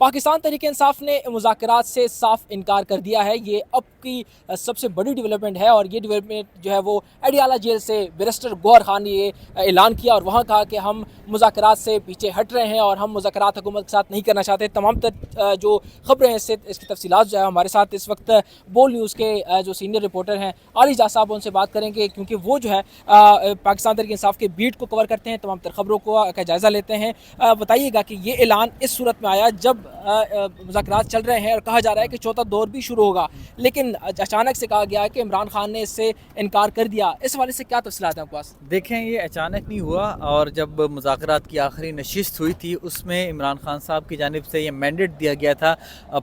पाकिस्तान तहरीक-ए-इंसाफ ने मुज़ाकरात से साफ इनकार कर दिया है। ये अब की सबसे बड़ी डेवलपमेंट है और ये डेवलपमेंट जो है वो अडियाला जेल से बैरिस्टर गौहर खान ने ये ऐलान किया और वहाँ कहा कि हम मुज़ाकरात से पीछे हट रहे हैं और हम मुज़ाकरात हुकूमत के साथ नहीं करना चाहते। तमाम जो खबरें हैं इसकी तफसीलात जो है हमारे साथ इस वक्त बोल न्यूज़ के जो सीनियर रिपोर्टर हैं आली जा साहब, उनसे बात करेंगे क्योंकि वो जो है पाकिस्तान तहरीक-ए-इंसाफ के बीट को कवर करते हैं, तमाम तर खबरों का जायज़ा लेते हैं। बताइएगा कि ये ऐलान इस सूरत में आया जब मुज़ाकरात चल रहे हैं और कहा जा रहा है कि चौथा दौर भी शुरू होगा, लेकिन अचानक से कहा गया है कि इमरान खान ने इससे इनकार कर दिया। इस हवाले से क्या तफसीलात हैं आपके पास? देखें, ये अचानक नहीं हुआ और जब मुज़ाकरात की आखिरी नशिस्त हुई थी उसमें इमरान खान साहब की जानिब से ये मैंडेट दिया गया था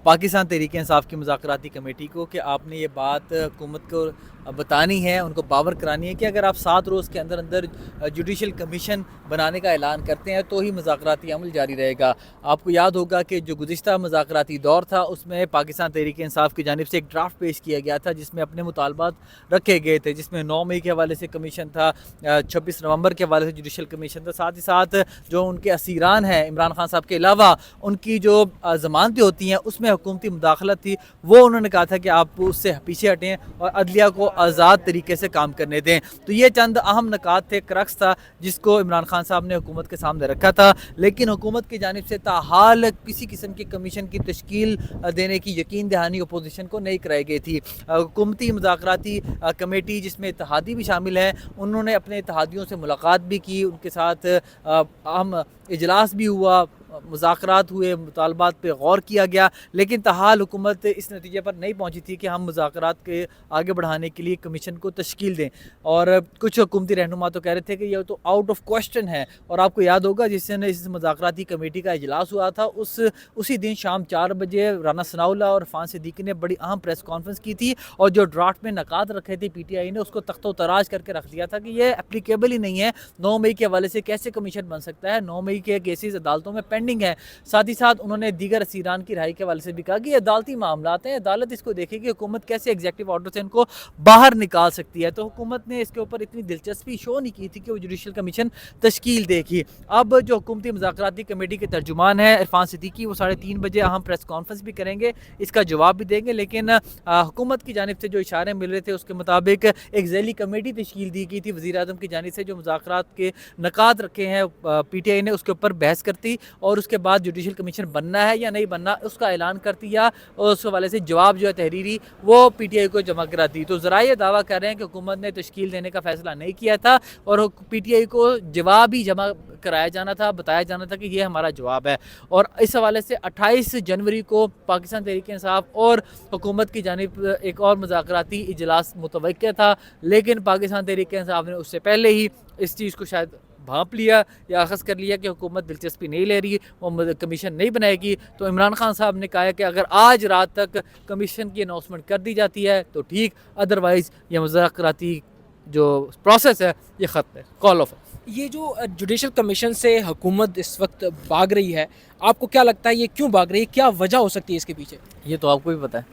पाकिस्तान तहरीक इंसाफ की मुज़ाकराती कमेटी को कि आपने ये बात हुकूमत को बतानी है, उनको पावर करानी है कि अगर आप 7 रोज़ के अंदर अंदर जुडिशल कमीशन बनाने का ऐलान करते हैं तो ही मुज़ाकराती अमल जारी रहेगा। आपको याद होगा कि जो गुज़िश्ता मुज़ाकराती दौर था उसमें पाकिस्तान तहरीक इंसाफ की जानिब से एक ड्राफ्ट पेश किया गया था जिसमें अपने मुतालबात रखे गए थे, जिसमें 9 मई के हवाले से कमीशन था, 26 नवंबर के हवाले से जुडिशल कमीशन था, साथ ही साथ जो उनके असीरान हैं इमरान खान साहब के अलावा उनकी जो ज़मानतें होती हैं उसमें हुकूमती मुदाखलत थी, वो उन्होंने कहा था कि आप उससे पीछे हटें और अदलिया को आज़ाद तरीके से काम करने दें। तो ये चंद अहम नकात थे, क्रक्स था जिसको इमरान खान साहब ने हुकूमत के सामने रखा था, लेकिन हुकूमत की जानिब से ताहाल किसी किस्म की कमीशन की तश्कील देने की यकीन दहानी अपोजिशन को नहीं कराई गई थी। हुकूमती मुज़ाकराती कमेटी जिसमें इत्तेहादी भी शामिल हैं, उन्होंने अपने इत्तेहादियों से मुलाकात भी की, उनके साथ अहम इजलास भी हुआ, मुज़ाकरात हुए, मुतालबात पे गौर किया गया, लेकिन ताहाल हुकूमत इस नतीजे पर नहीं पहुंची थी कि हम मुज़ाकरात के आगे बढ़ाने के लिए कमीशन को तश्कील दें। और कुछ हुकूमती रहनुमा तो कह रहे थे कि यह तो आउट ऑफ क्वेश्चन है। और आपको याद होगा जिस दिन इस मुज़ाकराती कमेटी का इजलास हुआ था उसी दिन शाम 4 बजे राना सनाउल्लाह और इरफान सिद्दीकी ने बड़ी अहम प्रेस कॉन्फ्रेंस की थी और जो ड्राफ्ट में नकात रखे थे PTI ने उसको तख्तो तराज करके रख दिया था कि यह एप्लीकेबल ही नहीं है। 9 मई के हवाले से कैसे कमीशन बन सकता है? 9 मई के केसेस अदालतों में पेंडिंग है। साथ ही साथ उन्होंने दीगर असीरान की रिहाई के हवाले से भी कहा कि अदालती मामलात हैं, अदालत इसको देखेगी, हुकूमत कैसे एग्जीक्यूटिव ऑर्डर से इनको बाहर निकाल सकती है। तो हुकूमत ने इसके ऊपर इतनी दिलचस्पी शो नहीं की थी कि वो जुडिशल कमीशन तश्कील देगी। अब जो हुकूमती मुज़ाकराती कमेटी के तर्जुमान है इरफान सिद्दीकी, वो 3:30 बजे अहम प्रेस कॉन्फ्रेंस भी करेंगे, इसका जवाब भी देंगे, लेकिन हुकूमत की जानिब से जो इशारे मिल रहे थे उसके मुताबिक एक ज़ैली कमेटी तश्कील दी गई थी वज़ीर आज़म की जानिब से, जो मुज़ाकरात के नकात रखे हैं PTI ने उसके ऊपर बहस करती और उसके बाद जुडिशल कमीशन बनना है या नहीं बनना उसका ऐलान करती या उस हवाले से जवाब जो है तहरीरी वो PTI को जमा कराती। तो ज़रा ये दावा कर रहे हैं कि हुकूमत ने तश्कील देने का फैसला नहीं किया था और PTI को जवाब ही जमा कराया जाना था, बताया जाना था कि ये हमारा जवाब है। और इस हवाले से 28 जनवरी को पाकिस्तान तहरीक इंसाफ और हुकूमत की जानिब एक और मुज़ाकराती इजलास मुतवक्किल था, लेकिन पाकिस्तान तहरीक इंसाफ ने उससे पहले ही इस चीज़ को शायद भांप लिया या अखज़ कर लिया कि हुकूमत दिलचस्पी नहीं ले रही, वो कमीशन नहीं बनाएगी। तो इमरान खान साहब ने कहा है कि अगर आज रात तक कमीशन की अनाउंसमेंट कर दी जाती है तो ठीक, अदरवाइज़ ये मुज़ाकराती जो प्रोसेस है ये ख़त्म है, कॉल ऑफ। ये जो जुडिशल कमीशन से हुकूमत इस वक्त भाग रही है, आपको क्या लगता है ये क्यों भाग रही है? क्या वजह हो सकती है इसके पीछे? ये तो आपको भी पता है,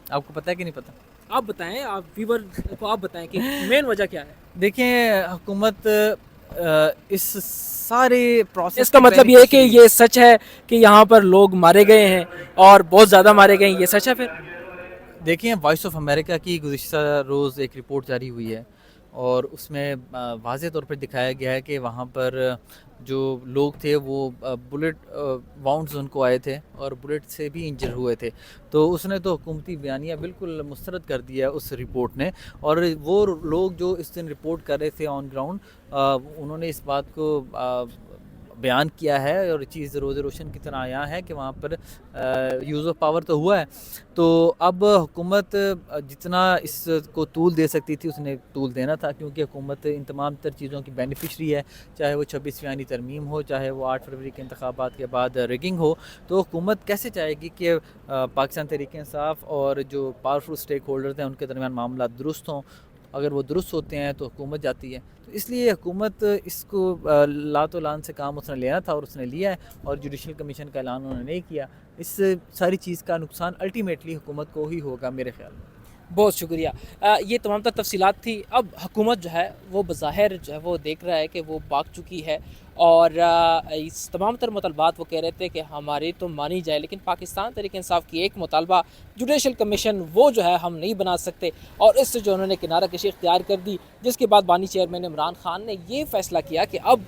आपको पता है कि नहीं पता? आप बताएं, आप व्यूवर को आप बताएं कि मेन वजह क्या है? देखें, हुकूमत इस सारे प्रोसेस इसका मतलब ये है कि ये सच है कि यहाँ पर लोग मारे गए हैं और बहुत ज़्यादा मारे गए हैं, ये सच है फिर? देखिए, वॉइस ऑफ अमेरिका की गुज़िश्ता रोज़ एक रिपोर्ट जारी हुई है और उसमें वाज़े तौर पर दिखाया गया है कि वहाँ पर जो लोग थे वो बुलेट वाउंड्स उनको आए थे और बुलेट से भी इंजर हुए थे। तो उसने तो हुकूमती बयानिया बिल्कुल मुस्तरद कर दिया उस रिपोर्ट ने। और वो लोग जो इस दिन रिपोर्ट कर रहे थे ऑन ग्राउंड, उन्होंने इस बात को बयान किया है और चीज़ रोज़ रोशन की तरह आया है कि वहाँ पर यूज़ ऑफ पावर तो हुआ है। तो अब हुकूमत जितना इसको तूल दे सकती थी उसने तूल देना था, क्योंकि हुकूमत इन तमाम तर चीज़ों की बेनिफिशरी है, चाहे वो 26वीं आईनी तरमीम हो, चाहे वो 8 फरवरी के इंतखाबात के बाद रिगिंग हो। तो हुकूमत कैसे चाहेगी कि पाकिस्तान तहरीक इंसाफ और जो पावरफुल स्टेक होल्डर्स हैं उनके दरमियान मामला दुरुस्त हों? अगर वो दुरुस्त होते हैं तो हुकूमत जाती है। तो इसलिए हुकूमत इसको लातो लान से काम उसने लेना था और उसने लिया है और जुडिशल कमीशन का ऐलान उन्होंने नहीं किया। इस सारी चीज़ का नुकसान अल्टीमेटली हुकूमत को ही होगा मेरे ख्याल में। بہت شکریہ. یہ تمام تر تفصیلات تھی. اب حکومت جو ہے وہ بظاہر جو ہے وہ دیکھ رہا ہے کہ وہ بھاگ چکی ہے اور اس تمام تر مطالبات وہ کہہ رہے تھے کہ ہماری تو مانی جائے، لیکن پاکستان تحریک انصاف کی ایک مطالبہ جوڈیشل کمیشن وہ جو ہے ہم نہیں بنا سکتے، اور اس سے جو انہوں نے کنارہ کشی اختیار کر دی، جس کے بعد بانی چیئرمین عمران خان نے یہ فیصلہ کیا کہ اب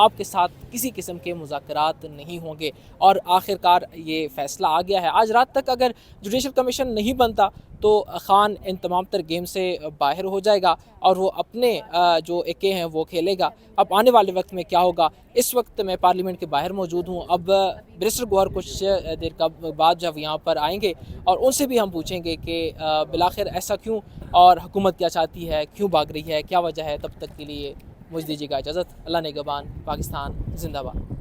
آپ کے ساتھ کسی قسم کے مذاکرات نہیں ہوں گے، اور آخرکار یہ فیصلہ آ گیا ہے. آج رات تک اگر جوڈیشل کمیشن نہیں بنتا تو خان ان تمام تر گیم سے باہر ہو جائے گا اور وہ اپنے جو ایکے ہیں وہ کھیلے گا. اب آنے والے وقت میں کیا ہوگا، اس وقت میں پارلیمنٹ کے باہر موجود ہوں. اب بیرسٹر گوہر کچھ دیر کا بعد جب یہاں پر آئیں گے اور ان سے بھی ہم پوچھیں گے کہ بالآخر ایسا کیوں، اور حکومت کیا چاہتی ہے، کیوں بھاگ رہی ہے، کیا وجہ ہے. تب تک کے لیے مجھے دیجیے گا اجازت. اللہ نگہبان. پاکستان زندہ باد.